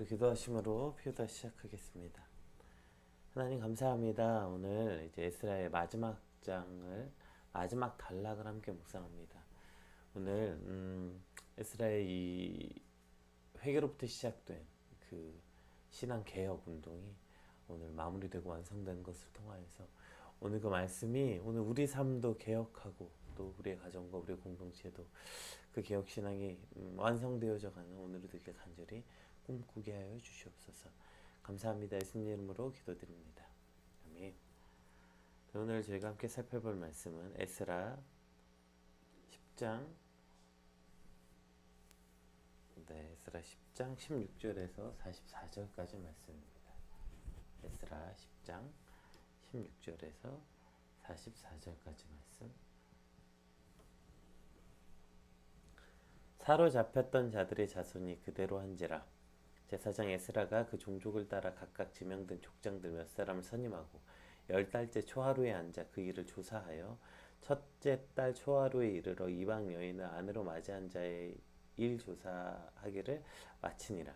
우리 기도하심으로 표다 시작하겠습니다. 하나님 감사합니다. 오늘 이제 에스라의 마지막 장을 마지막 단락을 함께 묵상합니다. 오늘 에스라의 이 회개로부터 시작된 그 신앙 개혁 운동이 오늘 마무리되고 완성된 것을 통하여서 오늘 그 말씀이 오늘 우리 삶도 개혁하고 또 우리의 가정과 우리의 공동체도 그 개혁 신앙이 완성되어져 가는 오늘을 되길 간절히 꿈꾸게 하여 주시옵소서. 감사합니다. 예수님 이름으로 기도드립니다. 아멘. 오늘 저희가 함께 살펴볼 말씀은 에스라 10장 에스라 10장 16절에서 44절까지 말씀입니다. 에스라 10장 16절에서 44절까지 말씀. 사로잡혔던 자들의 자손이 그대로 한지라. 제사장 에스라가 그 종족을 따라 각각 지명된 족장들 몇 사람을 선임하고 10달째 초하루에 앉아 그 일을 조사하여 첫째 달 초하루에 이르러 이방 여인을 아내로 맞이한 자의 일 조사하기를 마치니라.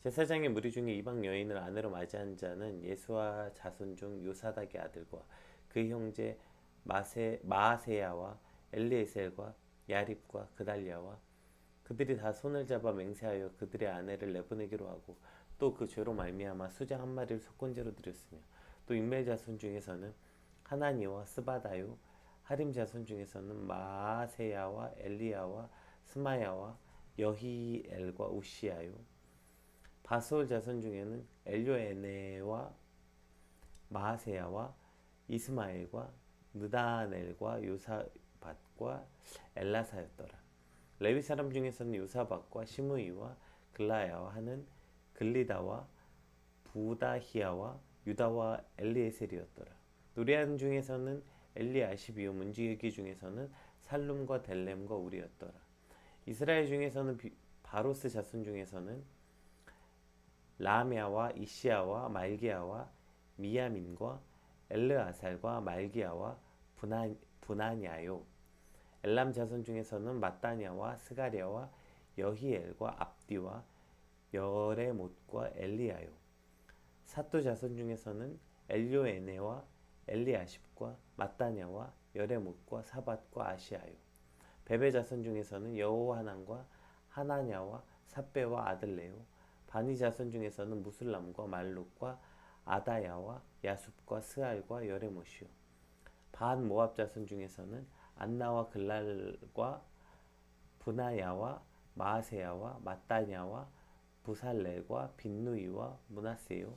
제사장의 무리 중에 이방 여인을 아내로 맞이한 자는 예수와 자손 중 요사닥의 아들과 그 형제 마아세야와 엘리에셀과 야립과 그달랴와 그들이 다 손을 잡아 맹세하여 그들의 아내를 내보내기로 하고 또 그 죄로 말미암아 수장 한 마리를 속건제로 드렸으며 또 인멜 자손 중에서는 하나니와 스바다요 하림 자손 중에서는 마아세야와 엘리야와 스마야와 여히엘과 우시야요 바솔 자손 중에는 엘요에네와 마아세야와 이스마엘과 느다넬과 요사밭과 엘라사였더라. 레위 사람 중에서는 요사밭과 시므이와 글라야와 하는 글리다와 부다히야와 유다와 엘리에셀이었더라. 노래한 중에서는 엘리아시비요 문지기 중에서는 살룸과 델렘과 우리였더라. 이스라엘 중에서는 바로스 자손 중에서는 라미아와 이시야와 말기야와 미야민과 엘르아살과 말기야와 부나냐요. 엘람 자손 중에서는 마따냐와 스가랴와 여히엘과 압디와 여레못과 엘리야요. 사또 자손 중에서는 엘요에네와 엘리아십과 마따냐와 여레못과 사밧과 아시아요. 베베 자손 중에서는 여호하난과 하나냐와 삽베와 아들레요. 바니 자손 중에서는 무슬람과 말룩과 아다야와 야숲과 스알과 여레못이요. 반 모압 자손 중에서는 안나와 글랄과 분하야와 마아세야와 마따냐와 부살렐과 빈누이와 문하세요.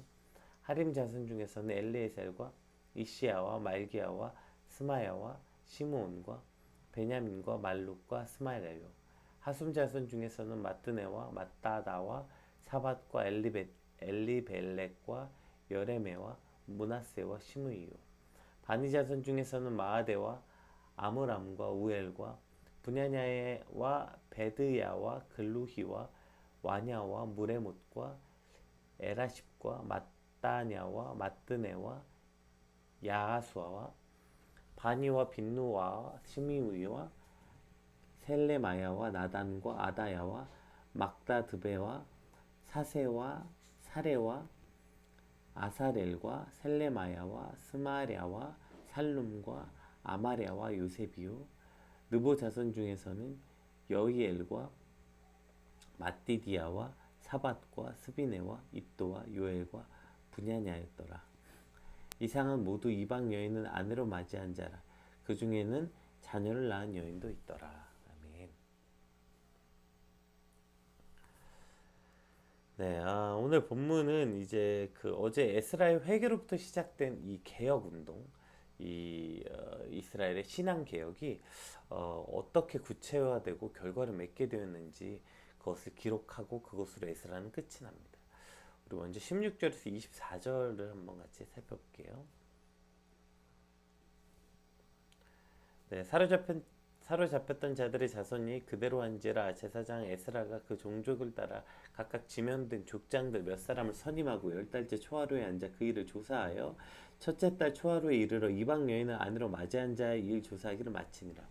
하림 자손 중에서는 엘리에셀과 이시야와 말기야와 스마야와 시므온과 베냐민과 말룩과 스마야요. 하숨 자손 중에서는 마뜨네와 마따다와 사밧과 엘리벨렉과 여레메와 문하세와 시므이요. 바니 자손 중에서는 마아데와 아므람과 우엘과 분야냐와 베드야와 글루히와 와냐와 무레못과 에라십과 마따냐와 마뜨네와 야하수아와 바니와 빈누와 시미우이와 셀레마야와 나단과 아다야와 막다드베와 사세와 사레와 아사렐과 셀레마야와 스마랴와 살룸과 아마랴와 요세비요. 느보 자손 중에서는 여히엘과 마띠디아와 사밧과 스비네와 입도와 요엘과 분야냐였더라. 이상은 모두 이방 여인을 아내로 맞이한 자라. 그 중에는 자녀를 낳은 여인도 있더라. 아멘. 네, 오늘 본문은 이제 그 어제 에스라의 회개로부터 시작된 이 개혁 운동, 이스라엘의 신앙 개혁이 어떻게 구체화되고 결과를 맺게 되었는지 그것을 기록하고 그것으로 에스라는 끝이 납니다. 우리 먼저 16절에서 24절을 한번 같이 살펴볼게요. 네, 사로잡혔던 자들의 자손이 그대로 한지라. 제사장 에스라가 그 종족을 따라 각각 지명된 족장들 몇 사람을 선임하고 10달째 초하루에 앉아 그 일을 조사하여 첫째 달 초하루에 이르러 이방 여인을 아내로 맞이한 자의 일 조사하기를 마치니라.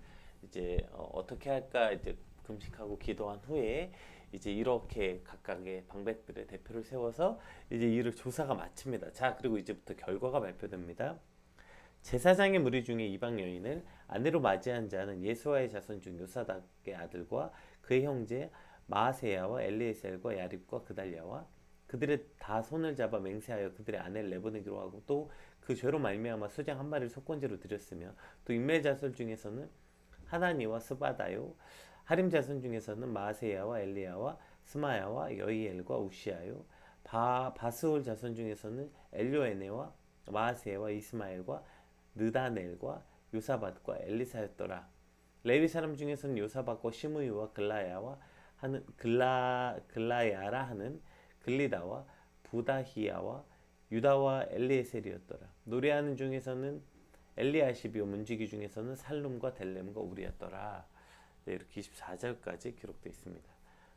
이제 어떻게 할까 이제 금식하고 기도한 후에 이제 이렇게 각각의 방백들의 대표를 세워서 이제 이를 조사가 마칩니다. 자, 그리고 이제부터 결과가 발표됩니다. 제사장의 무리 중에 이방 여인을 아내로 맞이한 자는 예수와의 자손 중 요사닥의 아들과 그의 형제 마아세야와 엘리에셀과 야립과 그달랴와 그들의 다 손을 잡아 맹세하여 그들의 아내를 내보내기로 하고 또 그 죄로 말미암아 수장 한 마리를 속건제로 드렸으며 또 인멜 자손 중에서는 하나니와 스바다요 하림 자손 중에서는 마아세야와 엘리야와 스마야와 여이엘과 우시아요 바스올 자손 중에서는 엘요에네와 마아세야와 이스마엘과 느다넬과 요사밧과 엘리사였더라. 레위 사람 중에서는 요사밧과 시므이와 글라야와 하는 글라야라 하는 글리다와 부다히야와 유다와 엘리에셀이었더라. 노래하는 중에서는 엘리아시비오 문지기 중에서는 살룸과 델렘과 우리였더라. 네, 이렇게 24절까지 기록되어 있습니다.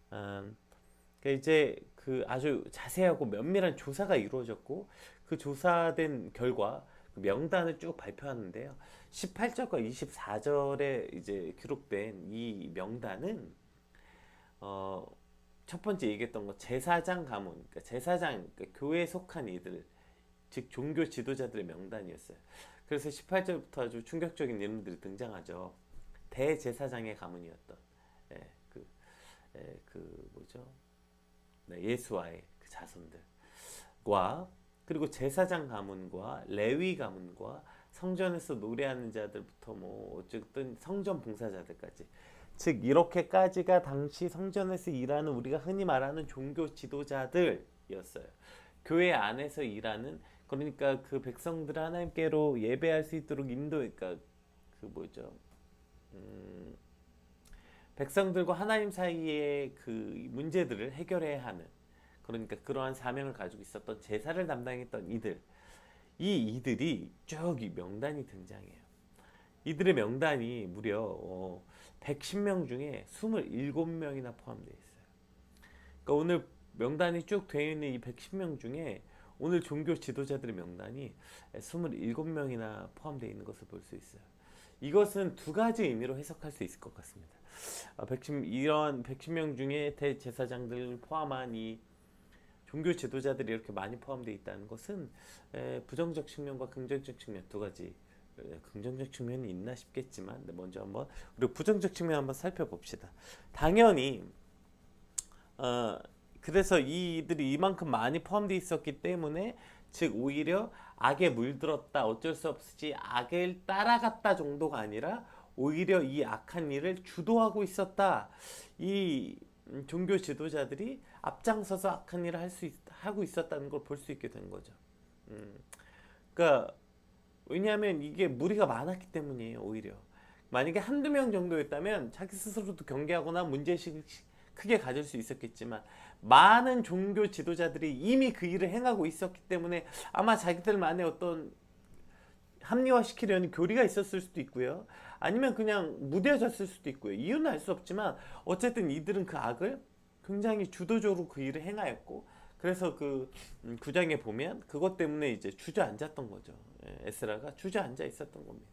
그러니까 이제 그 아주 자세하고 면밀한 조사가 이루어졌고 그 조사된 결과 그 명단을 쭉 발표하는데요. 18절과 24절에 이제 기록된 이 명단은 첫 번째 얘기했던 거 제사장 가문, 그러니까 제사장, 그러니까 교회에 속한 이들, 즉 종교 지도자들의 명단이었어요. 그래서 18절부터 아주 충격적인 이름들이 등장하죠. 대제사장의 가문이었던 뭐죠? 네, 예수와의 그 자손들과 그리고 제사장 가문과 레위 가문과 성전에서 노래하는 자들부터 뭐 어쨌든 성전 봉사자들까지 즉 이렇게까지가 당시 성전에서 일하는 우리가 흔히 말하는 종교 지도자들이었어요. 교회 안에서 일하는 그러니까 그 백성들을 하나님께로 예배할 수 있도록 인도니까 그 뭐죠? 백성들과 하나님 사이의 그 문제들을 해결해야 하는 그러니까 그러한 사명을 가지고 있었던 제사를 담당했던 이들이 쭉 명단이 등장해요. 이들의 명단이 무려 110명 중에 27명이나 포함되어 있어요. 그러니까 오늘 명단이 쭉 되어 있는 이 110명 중에 오늘 종교 지도자들의 명단이 27명이나 포함되어 있는 것을 볼 수 있어요. 이것은 두 가지 의미로 해석할 수 있을 것 같습니다. 이런 110명 중에 대제사장들을 포함한 이 종교 지도자들이 이렇게 많이 포함되어 있다는 것은 부정적 측면과 긍정적 측면 두 가지 긍정적 측면이 있나 싶겠지만 먼저 한번 우리 부정적 측면 한번 살펴봅시다. 당연히 그래서 이들이 이만큼 많이 포함되어 있었기 때문에 즉 오히려 악에 물들었다 어쩔 수 없이 악을 따라갔다 정도가 아니라 오히려 이 악한 일을 주도하고 있었다. 이 종교 지도자들이 앞장서서 악한 일을 하고 있었다는 걸 볼 수 있게 된 거죠. 그러니까 왜냐하면 이게 무리가 많았기 때문이에요. 오히려 만약에 한두 명 정도였다면 자기 스스로도 경계하거나 문제의식을 크게 가질 수 있었겠지만 많은 종교 지도자들이 이미 그 일을 행하고 있었기 때문에 아마 자기들만의 어떤 합리화시키려는 교리가 있었을 수도 있고요. 아니면 그냥 무뎌졌을 수도 있고요. 이유는 알 수 없지만 어쨌든 이들은 그 악을 굉장히 주도적으로 그 일을 행하였고 그래서 그 9장에 보면 그것 때문에 이제 주저앉았던 거죠. 에스라가 주저앉아 있었던 겁니다.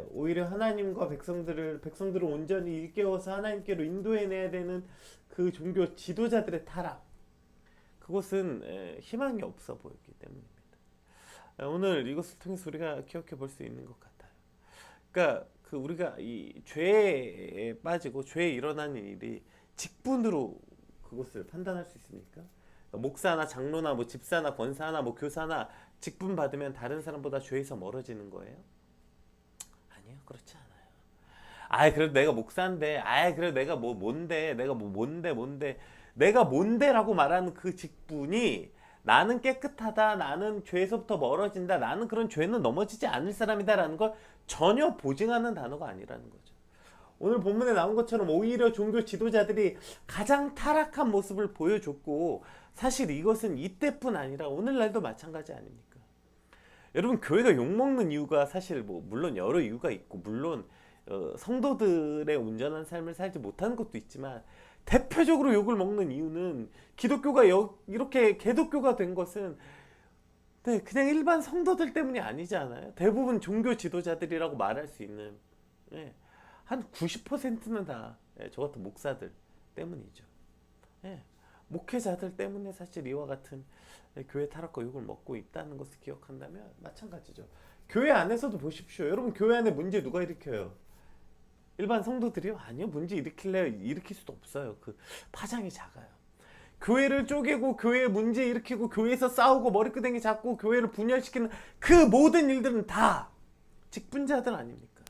오히려 하나님과 백성들을 온전히 일깨워서 하나님께로 인도해내야 되는 그 종교 지도자들의 타락 그것은 희망이 없어 보였기 때문입니다. 오늘 이것을 통해서 우리가 기억해 볼 수 있는 것 같아요. 그러니까 그 우리가 이 죄에 빠지고 죄에 일어나는 일이 직분으로 그것을 판단할 수 있습니까? 목사나 장로나 뭐 집사나 권사나 뭐 교사나 직분 받으면 다른 사람보다 죄에서 멀어지는 거예요? 아니요, 그렇지 않아요. 그래도 내가 목사인데, 그래도 내가 내가 뭔데라고 말하는 그 직분이 나는 깨끗하다, 나는 죄에서부터 멀어진다, 나는 그런 죄는 넘어지지 않을 사람이다라는 걸 전혀 보증하는 단어가 아니라는 거죠. 오늘 본문에 나온 것처럼 오히려 종교 지도자들이 가장 타락한 모습을 보여줬고 사실 이것은 이때뿐 아니라 오늘날도 마찬가지 아닙니까? 여러분 교회가 욕먹는 이유가 사실 물론 여러 이유가 있고 물론 성도들의 온전한 삶을 살지 못하는 것도 있지만 대표적으로 욕을 먹는 이유는 기독교가 이렇게 개독교가 된 것은 그냥 일반 성도들 때문이 아니지 않아요? 대부분 종교 지도자들이라고 말할 수 있는 한 90%는 다 저 같은 목사들 때문이죠. 예. 목회자들 때문에 사실 이와 같은 교회 타락과 욕을 먹고 있다는 것을 기억한다면 마찬가지죠. 교회 안에서도 보십시오. 여러분 교회 안에 문제 누가 일으켜요? 일반 성도들이요? 아니요. 문제 일으킬 수도 없어요. 그 파장이 작아요. 교회를 쪼개고 교회에 문제 일으키고 교회에서 싸우고 머리끄댕이 잡고 교회를 분열시키는 그 모든 일들은 다 직분자들 아닙니까?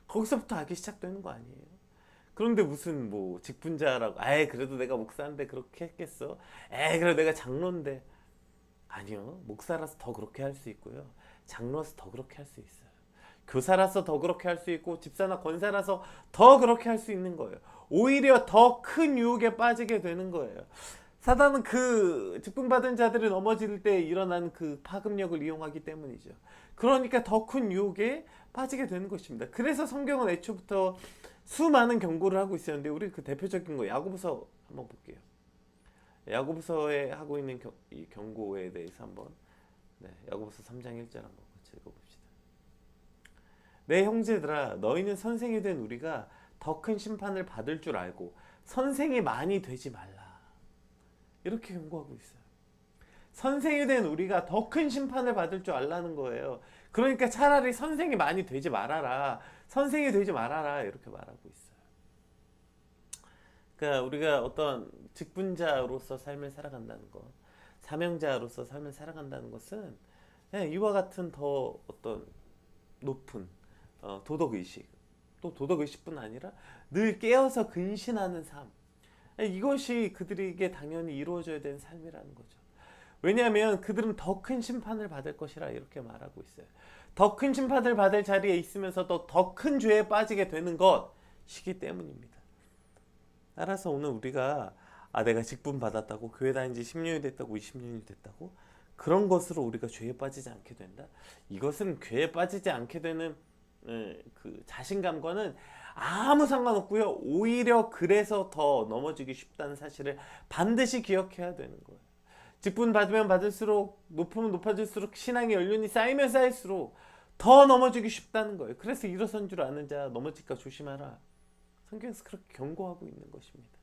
거기서부터 악이 시작되는 거 아니에요? 그런데 무슨 뭐 직분자라고 에이 그래도 내가 목사인데 그렇게 했겠어? 에이 그래도 내가 장로인데 아니요. 목사라서 더 그렇게 할 수 있고요. 장로라서 더 그렇게 할 수 있어요. 교사라서 더 그렇게 할 수 있고 집사나 권사라서 더 그렇게 할 수 있는 거예요. 오히려 더 큰 유혹에 빠지게 되는 거예요. 사단은 그 직분받은 자들이 넘어질 때 일어나는 그 파급력을 이용하기 때문이죠. 그러니까 더 큰 유혹에 빠지게 되는 것입니다. 그래서 성경은 애초부터 수많은 경고를 하고 있었는데 우리 그 대표적인 거 야고보서 한번 볼게요. 야고보서에 하고 있는 이 경고에 대해서 한번 야고보서 3장 1절 한번 같이 읽어봅시다. 내 형제들아 너희는 선생이 된 우리가 더 큰 심판을 받을 줄 알고 선생이 많이 되지 말라. 이렇게 경고하고 있어요. 선생이 된 우리가 더 큰 심판을 받을 줄 알라는 거예요. 그러니까 차라리 선생이 많이 되지 말아라. 선생이 되지 말아라. 이렇게 말하고 있어요. 그러니까 우리가 어떤 직분자로서 삶을 살아간다는 것, 사명자로서 삶을 살아간다는 것은 이와 같은 더 어떤 높은 도덕의식, 또 도덕의식뿐 아니라 늘 깨어서 근신하는 삶, 이것이 그들에게 당연히 이루어져야 되는 삶이라는 거죠. 왜냐하면 그들은 더 큰 심판을 받을 것이라 이렇게 말하고 있어요. 더 큰 심판을 받을 자리에 있으면서도 더 큰 죄에 빠지게 되는 것이기 때문입니다. 따라서 오늘 우리가 내가 직분 받았다고 교회 다닌 지 10년이 됐다고 20년이 됐다고 그런 것으로 우리가 죄에 빠지지 않게 된다. 이것은 죄에 빠지지 않게 되는 그 자신감과는 아무 상관없고요. 오히려 그래서 더 넘어지기 쉽다는 사실을 반드시 기억해야 되는 거예요. 직분 받으면 받을수록 높으면 높아질수록 신앙의 연륜이 쌓이면 쌓일수록 더 넘어지기 쉽다는 거예요. 그래서 일어선 줄 아는 자 넘어질까 조심하라. 성경에서 그렇게 경고하고 있는 것입니다.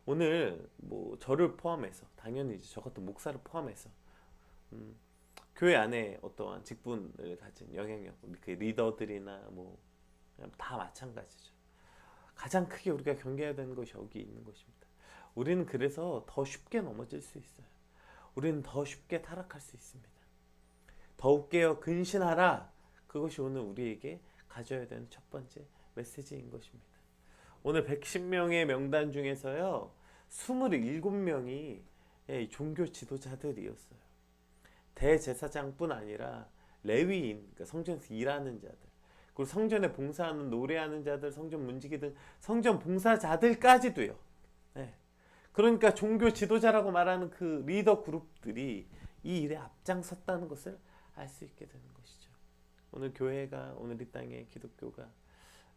오늘 뭐 저를 포함해서 당연히 이제 저 같은 목사를 포함해서 교회 안에 어떠한 직분을 가진 영향력, 그 리더들이나 뭐 다 마찬가지죠. 가장 크게 우리가 경계해야 되는 것이 여기 있는 것입니다. 우리는 그래서 더 쉽게 넘어질 수 있어요. 우리는 더 쉽게 타락할 수 있습니다. 더욱 깨어 근신하라. 그것이 오늘 우리에게 가져야 되는 첫 번째 메시지인 것입니다. 오늘 110명의 명단 중에서요 27명이 종교 지도자들이었어요. 대제사장뿐 아니라 레위인, 그러니까 성전에서 일하는 자들, 그리고 성전에 봉사하는 노래하는 자들, 성전 문지기 등 성전 봉사자들까지도요. 그러니까 종교 지도자라고 말하는 그 리더 그룹들이 이 일에 앞장섰다는 것을 알 수 있게 되는 것이죠. 오늘 교회가, 오늘 이 땅의 기독교가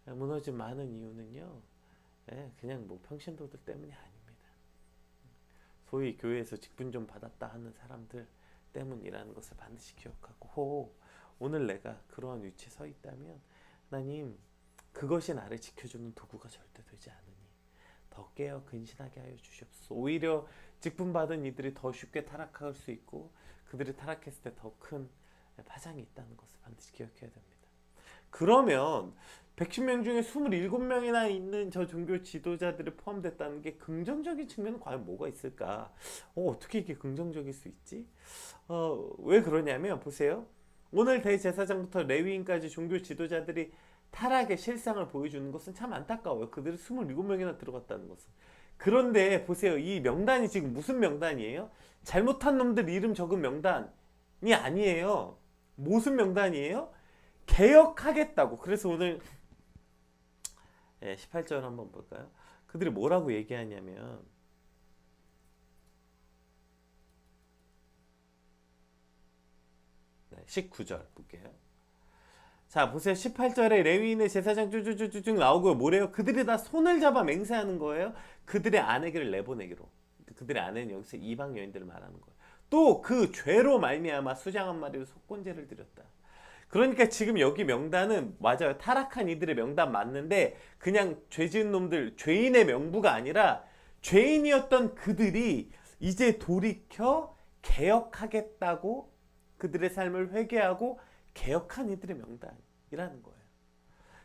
무너진 많은 이유는요 그냥 뭐 평신도들 때문이 아닙니다. 소위 교회에서 직분 좀 받았다 하는 사람들 때문이라는 것을 반드시 기억하고 오늘 내가 그러한 위치에 서 있다면 하나님 그것이 나를 지켜주는 도구가 절대 되지 않으니 더 깨어 근신하게 하여 주시옵소서. 오히려 직분 받은 이들이 더 쉽게 타락할 수 있고 그들이 타락했을 때 더 큰 파장이 있다는 것을 반드시 기억해야 됩니다. 그러면 110명 중에 27명이나 있는 저 종교 지도자들이 포함됐다는 게 긍정적인 측면은 과연 뭐가 있을까? 어떻게 이게 긍정적일 수 있지? 왜 그러냐면 보세요. 오늘 대제사장부터 레위인까지 종교 지도자들이 타락의 실상을 보여주는 것은 참 안타까워요. 그들이 27명이나 들어갔다는 것은. 그런데 보세요. 이 명단이 지금 무슨 명단이에요? 잘못한 놈들 이름 적은 명단이 아니에요. 무슨 명단이에요? 개혁하겠다고. 그래서 오늘 18절 한번 볼까요? 그들이 뭐라고 얘기하냐면 19절 볼게요. 자 보세요. 18절에 레위인의 제사장 쭈쭈쭈쭈 나오고요. 뭐래요? 그들이 다 손을 잡아 맹세하는 거예요. 그들의 아내들을 내보내기로. 그들의 아내는 여기서 이방 여인들을 말하는 거예요. 또 그 죄로 말미암아 수장 한 마리로 속건제를 드렸다. 그러니까 지금 여기 명단은 맞아요. 타락한 이들의 명단 맞는데 그냥 죄 지은 놈들, 죄인의 명부가 아니라 죄인이었던 그들이 이제 돌이켜 개혁하겠다고 그들의 삶을 회개하고 개혁한 이들의 명단이라는 거예요.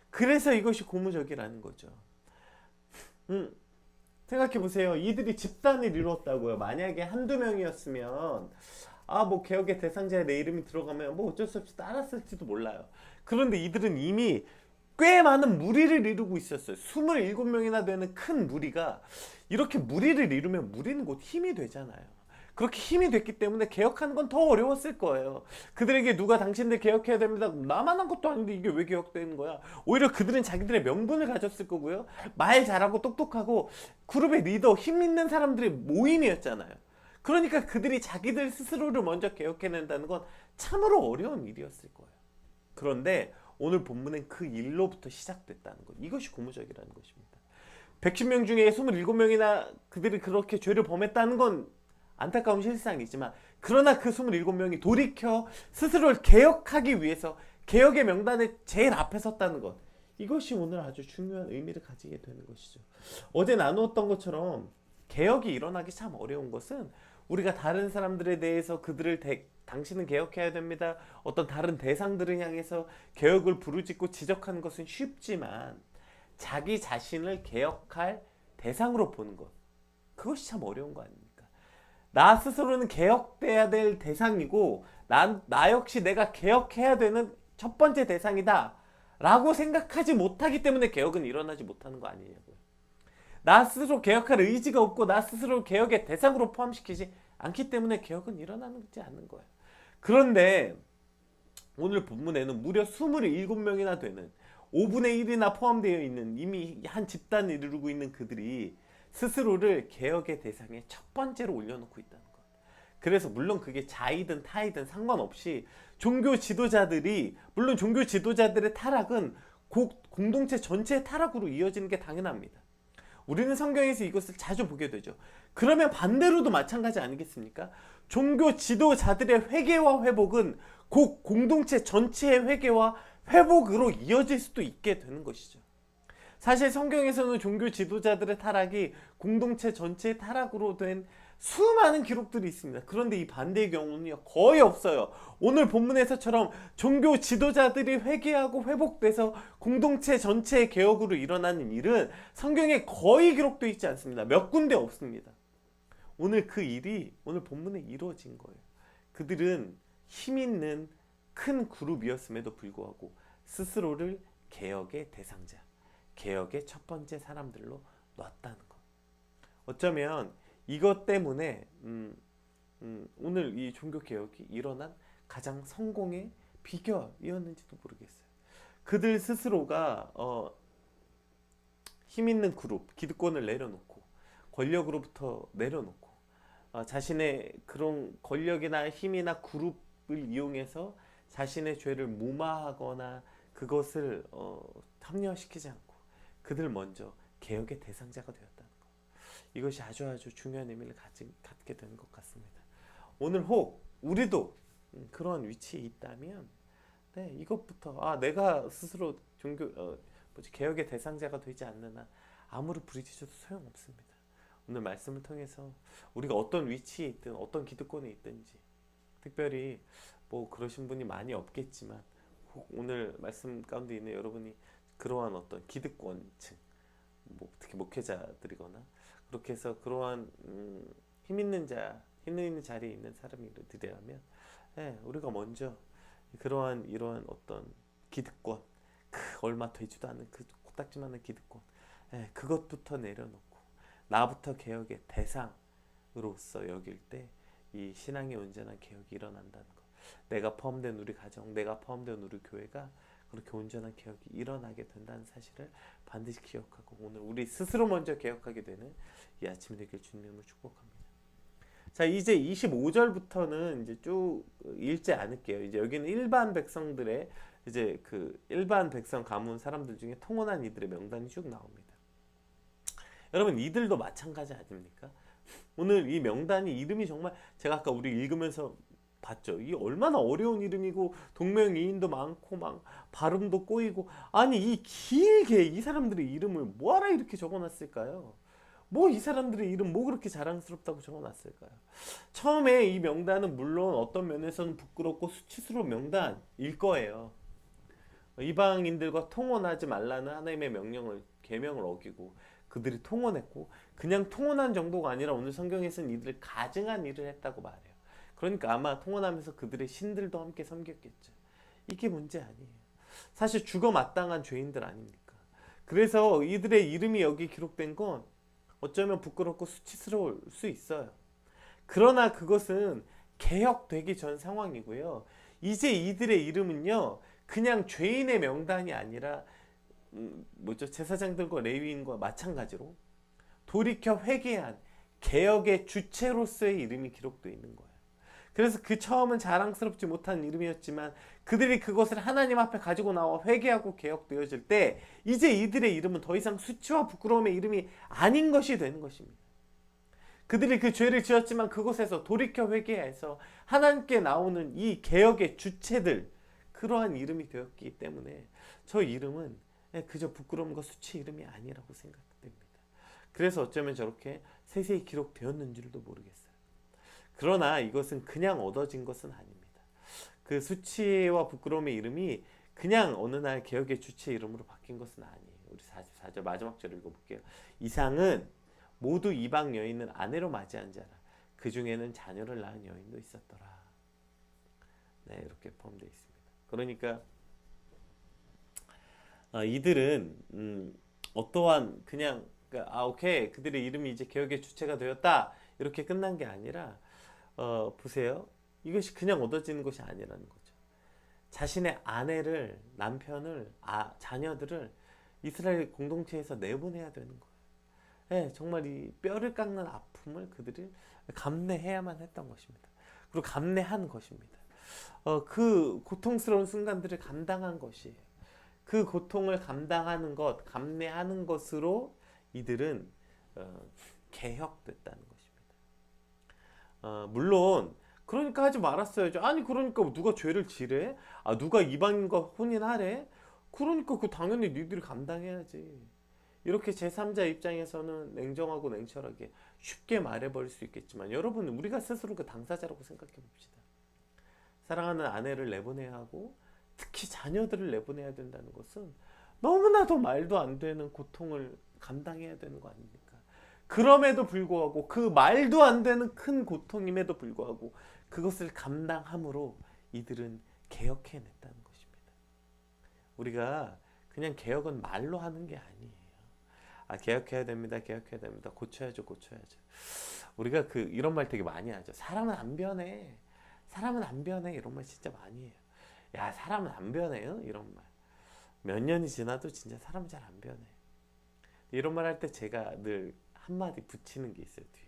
그래서 이것이 고무적이라는 거죠. 생각해 보세요. 이들이 집단을 이루었다고요. 만약에 한두 명이었으면 뭐 개혁의 대상자에 내 이름이 들어가면 뭐 어쩔 수 없이 따랐을지도 몰라요. 그런데 이들은 이미 꽤 많은 무리를 이루고 있었어요. 27명이나 되는 큰 무리가, 이렇게 무리를 이루면 무리는 곧 힘이 되잖아요. 그렇게 힘이 됐기 때문에 개혁하는 건 더 어려웠을 거예요. 그들에게 누가 당신들 개혁해야 됩니다. 나만 한 것도 아닌데 이게 왜 개혁되는 거야? 오히려 그들은 자기들의 명분을 가졌을 거고요. 말 잘하고 똑똑하고 그룹의 리더, 힘 있는 사람들의 모임이었잖아요. 그러니까 그들이 자기들 스스로를 먼저 개혁해낸다는 건 참으로 어려운 일이었을 거예요. 그런데 오늘 본문은 그 일로부터 시작됐다는 것, 이것이 고무적이라는 것입니다. 110명 중에 27명이나 그들이 그렇게 죄를 범했다는 건 안타까운 실상이지만, 그러나 그 27명이 돌이켜 스스로를 개혁하기 위해서 개혁의 명단에 제일 앞에 섰다는 것, 이것이 오늘 아주 중요한 의미를 가지게 되는 것이죠. 어제 나누었던 것처럼 개혁이 일어나기 참 어려운 것은, 우리가 다른 사람들에 대해서 그들을 당신은 개혁해야 됩니다, 어떤 다른 대상들을 향해서 개혁을 부르짖고 지적하는 것은 쉽지만 자기 자신을 개혁할 대상으로 보는 것, 그것이 참 어려운 거 아닙니까? 나 스스로는 개혁돼야 될 대상이고 나 역시 내가 개혁해야 되는 첫 번째 대상이다 라고 생각하지 못하기 때문에 개혁은 일어나지 못하는 거 아니냐고요. 나 스스로 개혁할 의지가 없고 나 스스로 개혁의 대상으로 포함시키지 않기 때문에 개혁은 일어나지 않는 거예요. 그런데 오늘 본문에는 무려 27명이나 되는 5분의 1이나 포함되어 있는 이미 한 집단을 이루고 있는 그들이 스스로를 개혁의 대상에 첫 번째로 올려놓고 있다는 것. 그래서 물론 그게 자이든 타이든 상관없이 종교 지도자들이, 물론 종교 지도자들의 타락은 공동체 전체의 타락으로 이어지는 게 당연합니다. 우리는 성경에서 이것을 자주 보게 되죠. 그러면 반대로도 마찬가지 아니겠습니까? 종교 지도자들의 회개와 회복은 곧 공동체 전체의 회개와 회복으로 이어질 수도 있게 되는 것이죠. 사실 성경에서는 종교 지도자들의 타락이 공동체 전체의 타락으로 된 수많은 기록들이 있습니다. 그런데 이 반대의 경우는 거의 없어요. 오늘 본문에서처럼 종교 지도자들이 회개하고 회복돼서 공동체 전체의 개혁으로 일어나는 일은 성경에 거의 기록되어 있지 않습니다. 몇 군데 없습니다. 오늘 그 일이 오늘 본문에 이루어진 거예요. 그들은 힘 있는 큰 그룹이었음에도 불구하고 스스로를 개혁의 대상자, 개혁의 첫 번째 사람들로 놨다는 것. 어쩌면 이것 때문에 오늘 이 종교개혁이 일어난 가장 성공의 비결이었는지도 모르겠어요. 그들 스스로가 힘 있는 그룹, 기득권을 내려놓고 권력으로부터 내려놓고 자신의 그런 권력이나 힘이나 그룹을 이용해서 자신의 죄를 무마하거나 그것을 합리화시키지 않고 그들 먼저 개혁의 대상자가 되었다는 것. 이것이 아주 중요한 의미를 갖게 되는 것 같습니다. 오늘 혹 우리도 그런 위치에 있다면 이것부터 내가 스스로 개혁의 대상자가 되지 않는 한 아무리 부르짖어도 소용없습니다. 오늘 말씀을 통해서 우리가 어떤 위치에 있든 어떤 기득권에 있든지, 특별히 뭐 그러신 분이 많이 없겠지만 혹 오늘 말씀 가운데 있는 여러분이 그러한 어떤 기득권층, 특히 목회자들이거나 그렇게 해서 그러한 힘 있는 자리에 있는 사람들이라면 우리가 먼저 이러한 어떤 기득권, 얼마 되지도 않는 그 코딱지만한 기득권, 그것부터 내려놓고 나부터 개혁의 대상으로서 여길 때 이 신앙의 온전한 개혁이 일어난다는 것. 내가 포함된 우리 가정, 내가 포함된 우리 교회가 그렇게 온전한 개혁이 일어나게 된다는 사실을 반드시 기억하고 오늘 우리 스스로 먼저 개혁하게 되는 이 아침이 되길 주님을 축복합니다. 자, 이제 25절부터는 이제 쭉 읽지 않을게요. 이제 여기는 일반 백성들의 이제 그 일반 백성 가문 사람들 중에 통혼한 이들의 명단이 쭉 나옵니다. 여러분, 이들도 마찬가지 아닙니까? 오늘 이 명단이 이름이 정말 제가 아까 우리 읽으면서 봤죠. 이게 얼마나 어려운 이름이고 동명이인도 많고 막 발음도 꼬이고, 아니 이 길게 이 사람들의 이름을 뭐하러 이렇게 적어놨을까요? 뭐 이 사람들의 이름 뭐 그렇게 자랑스럽다고 적어놨을까요? 처음에 이 명단은 물론 어떤 면에서는 부끄럽고 수치스러운 명단일 거예요. 이방인들과 통혼하지 말라는 하나님의 명령을 계명을 어기고 그들이 통혼했고, 그냥 통혼한 정도가 아니라 오늘 성경에서는 이들을 가증한 일을 했다고 말해요. 그러니까 아마 통혼하면서 그들의 신들도 함께 섬겼겠죠. 이게 문제 아니에요. 사실 죽어 마땅한 죄인들 아닙니까? 그래서 이들의 이름이 여기 기록된 건 어쩌면 부끄럽고 수치스러울 수 있어요. 그러나 그것은 개혁되기 전 상황이고요. 이제 이들의 이름은요, 그냥 죄인의 명단이 아니라 제사장들과 레위인과 마찬가지로 돌이켜 회개한 개혁의 주체로서의 이름이 기록되어 있는 거예요. 그래서 그 처음은 자랑스럽지 못한 이름이었지만 그들이 그것을 하나님 앞에 가지고 나와 회개하고 개혁되어질 때 이제 이들의 이름은 더 이상 수치와 부끄러움의 이름이 아닌 것이 되는 것입니다. 그들이 그 죄를 지었지만 그곳에서 돌이켜 회개해서 하나님께 나오는 이 개혁의 주체들, 그러한 이름이 되었기 때문에 저 이름은 그저 부끄러움과 수치 이름이 아니라고 생각됩니다. 그래서 어쩌면 저렇게 세세히 기록되었는지도 모르겠어요. 그러나 이것은 그냥 얻어진 것은 아닙니다. 그 수치와 부끄러움의 이름이 그냥 어느 날 개혁의 주체 이름으로 바뀐 것은 아니에요. 우리 44절 마지막 절 읽어볼게요. 이상은 모두 이방 여인을 아내로 맞이한 자라. 그 중에는 자녀를 낳은 여인도 있었더라. 네, 이렇게 포함되어 있습니다. 그러니까 이들은 어떠한 그냥 오케이 그들의 이름이 이제 개혁의 주체가 되었다 이렇게 끝난 게 아니라 보세요. 이것이 그냥 얻어지는 것이 아니라는 거죠. 자신의 아내를, 남편을, 자녀들을 이스라엘 공동체에서 내보내야 되는 거예요. 네, 정말 이 뼈를 깎는 아픔을 그들이 감내해야만 했던 것입니다. 그리고 감내한 것입니다. 그 고통스러운 순간들을 감당한 것이에요. 그 고통을 감당하는 것, 감내하는 것으로 이들은 개혁됐다는 것입니다. 물론 그러니까 하지 말았어야죠. 아니 그러니까 누가 죄를 지래? 누가 이방인과 혼인하래? 그러니까 그 당연히 니들이 감당해야지. 이렇게 제3자 입장에서는 냉정하고 냉철하게 쉽게 말해버릴 수 있겠지만 여러분, 우리가 스스로 그 당사자라고 생각해 봅시다. 사랑하는 아내를 내보내야 하고 특히 자녀들을 내보내야 된다는 것은 너무나도 말도 안 되는 고통을 감당해야 되는 거 아닙니까? 그럼에도 불구하고 그 말도 안 되는 큰 고통임에도 불구하고 그것을 감당함으로 이들은 개혁해냈다는 것입니다. 우리가 그냥 개혁은 말로 하는 게 아니에요. 개혁해야 됩니다. 개혁해야 됩니다. 고쳐야죠. 고쳐야죠. 우리가 이런 말 되게 많이 하죠. 사람은 안 변해. 사람은 안 변해. 이런 말 진짜 많이 해요. 야, 사람은 안 변해요? 이런 말. 몇 년이 지나도 진짜 사람은 잘 안 변해. 이런 말 할 때 제가 늘 한마디 붙이는 게 있어요. 뒤에.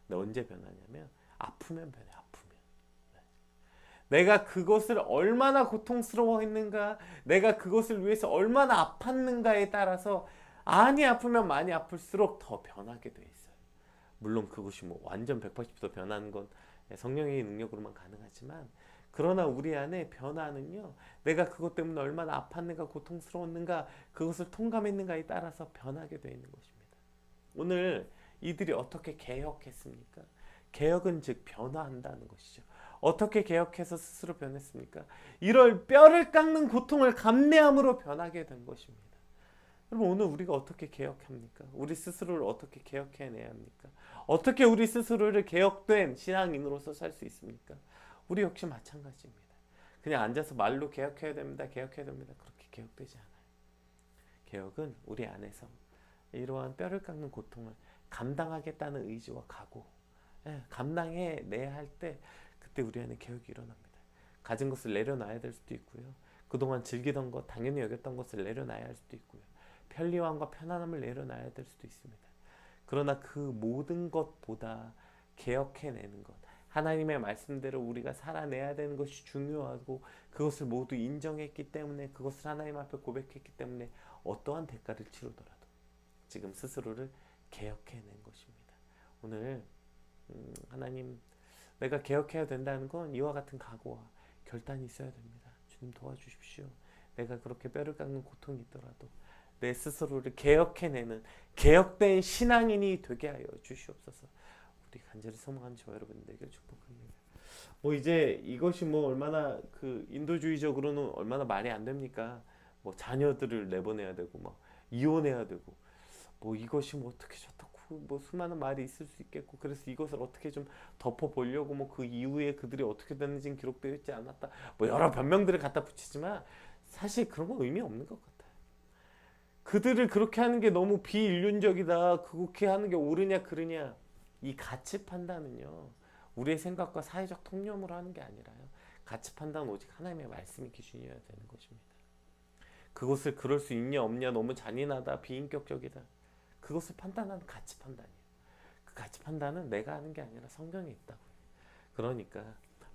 근데 언제 변하냐면 아프면 변해. 아프면. 네. 내가 그것을 얼마나 고통스러워했는가, 내가 그것을 위해서 얼마나 아팠는가에 따라서 아프면 많이 아플수록 더 변하게 돼 있어요. 물론 그것이 완전 180도 변하는 건 성령의 능력으로만 가능하지만, 그러나 우리 안에 변화는요, 내가 그것 때문에 얼마나 아팠는가, 고통스러웠는가, 그것을 통감했는가에 따라서 변하게 되어 있는 것입니다. 오늘 이들이 어떻게 개혁했습니까? 개혁은 즉 변화한다는 것이죠. 어떻게 개혁해서 스스로 변했습니까? 이럴 뼈를 깎는 고통을 감내함으로 변하게 된 것입니다. 여러분, 오늘 우리가 어떻게 개혁합니까? 우리 스스로를 어떻게 개혁해내야 합니까? 어떻게 우리 스스로를 개혁된 신앙인으로서 살 수 있습니까? 우리 역시 마찬가지입니다. 그냥 앉아서 말로 개혁해야 됩니다. 개혁해야 됩니다. 그렇게 개혁되지 않아요. 개혁은 우리 안에서 이러한 뼈를 깎는 고통을 감당하겠다는 의지와 각오, 감당해내야 할 때 그때 우리 안에 개혁이 일어납니다. 가진 것을 내려놔야 될 수도 있고요. 그동안 즐기던 것, 당연히 여겼던 것을 내려놔야 할 수도 있고요. 편리함과 편안함을 내려놔야 될 수도 있습니다. 그러나 그 모든 것보다 개혁해내는 것, 하나님의 말씀대로 우리가 살아내야 되는 것이 중요하고 그것을 모두 인정했기 때문에, 그것을 하나님 앞에 고백했기 때문에 어떠한 대가를 치르더라도 지금 스스로를 개혁해낸 것입니다. 오늘 하나님, 내가 개혁해야 된다는 건 이와 같은 각오와 결단이 있어야 됩니다. 주님 도와주십시오. 내가 그렇게 뼈를 깎는 고통이 있더라도 내 스스로를 개혁해내는 개혁된 신앙인이 되게 하여 주시옵소서. 우리 간절히 소망하는 저와 여러분 되길 축복합니다. 뭐 이제 이것이 뭐 얼마나 그 인도주의적으로는 얼마나 말이 안 됩니까? 뭐 자녀들을 내보내야 되고 뭐 이혼해야 되고 뭐 이것이 뭐 어떻게 좋다고 뭐 수많은 말이 있을 수 있겠고, 그래서 이것을 어떻게 좀 덮어 보려고 뭐 그 이후에 그들이 어떻게 됐는지는 기록되어 있지 않았다 뭐 여러 변명들을 갖다 붙이지만 사실 그런 건 의미 없는 것 같아요. 그들을 그렇게 하는 게 너무 비인륜적이다, 그렇게 하는 게 옳으냐 그르냐, 이 가치 판단은요 우리의 생각과 사회적 통념으로 하는 게 아니라요, 가치 판단은 오직 하나님의 말씀이 기준이어야 되는 것입니다. 그것을 그럴 수 있냐 없냐, 너무 잔인하다, 비인격적이다, 그것을 판단하는 가치 판단이에요. 그 가치 판단은 내가 하는 게 아니라 성경에 있다고요. 그러니까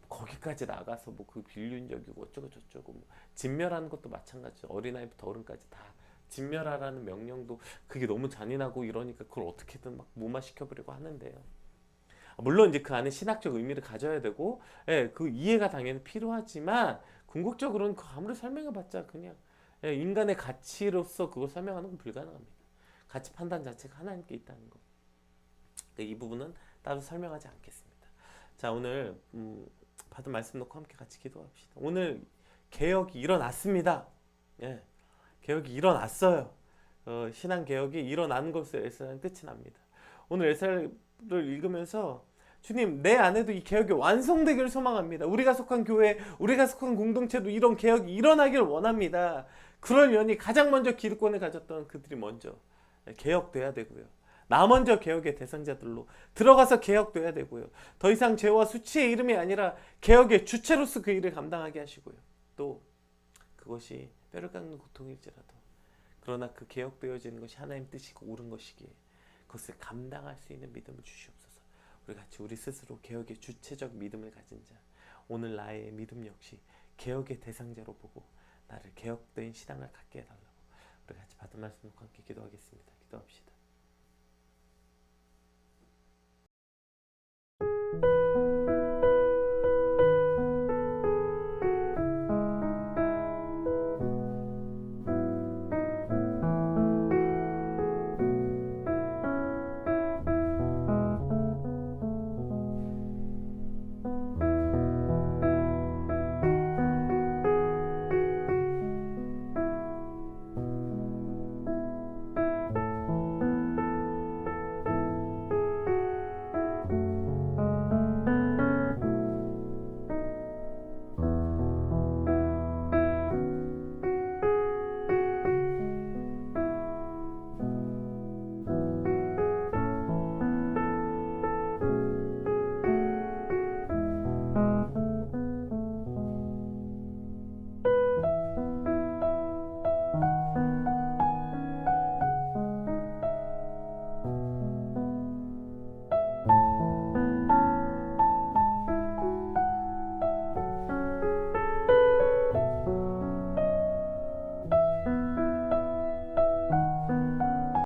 거기까지 나가서 뭐 그 빌륜적이고 어쩌고 저쩌고 뭐 진멸하는 것도 마찬가지죠. 어린아이부터 어른까지 다 진멸하라는 명령도 그게 너무 잔인하고 이러니까 그걸 어떻게든 막 무마시켜버리고 하는데요. 물론 이제 그 안에 신학적 의미를 가져야 되고, 예, 그 이해가 당연히 필요하지만 궁극적으로는 그 아무리 설명해봤자 그냥 예, 인간의 가치로서 그걸 설명하는 건 불가능합니다. 가치 판단 자체가 하나님께 있다는 것. 이 부분은 따로 설명하지 않겠습니다. 자, 오늘 받은 말씀 놓고 함께 같이 기도합시다. 오늘 개혁이 일어났습니다. 예, 개혁이 일어났어요. 신앙 개혁이 일어나는 것으로 에스라는 끝이 납니다. 오늘 에스라를 읽으면서 주님, 내 안에도 이 개혁이 완성되기를 소망합니다. 우리가 속한 교회, 우리가 속한 공동체도 이런 개혁이 일어나기를 원합니다. 그러려니 가장 먼저 기득권을 가졌던 그들이 먼저 개혁돼야 되고요. 나 먼저 개혁의 대상자들로 들어가서 개혁돼야 되고요. 더 이상 죄와 수치의 이름이 아니라 개혁의 주체로서 그 일을 감당하게 하시고요. 또 그것이 뼈를 깎는 고통일지라도 그러나 그 개혁되어지는 것이 하나님 뜻이고 옳은 것이기에 그것을 감당할 수 있는 믿음을 주시옵소서. 우리 같이 우리 스스로 개혁의 주체적 믿음을 가진 자, 오늘 나의 믿음 역시 개혁의 대상자로 보고 나를 개혁된 신앙을 갖게 해달라고 우리 같이 받은 말씀 놓고 함께 기도하겠습니다. 기도합시다.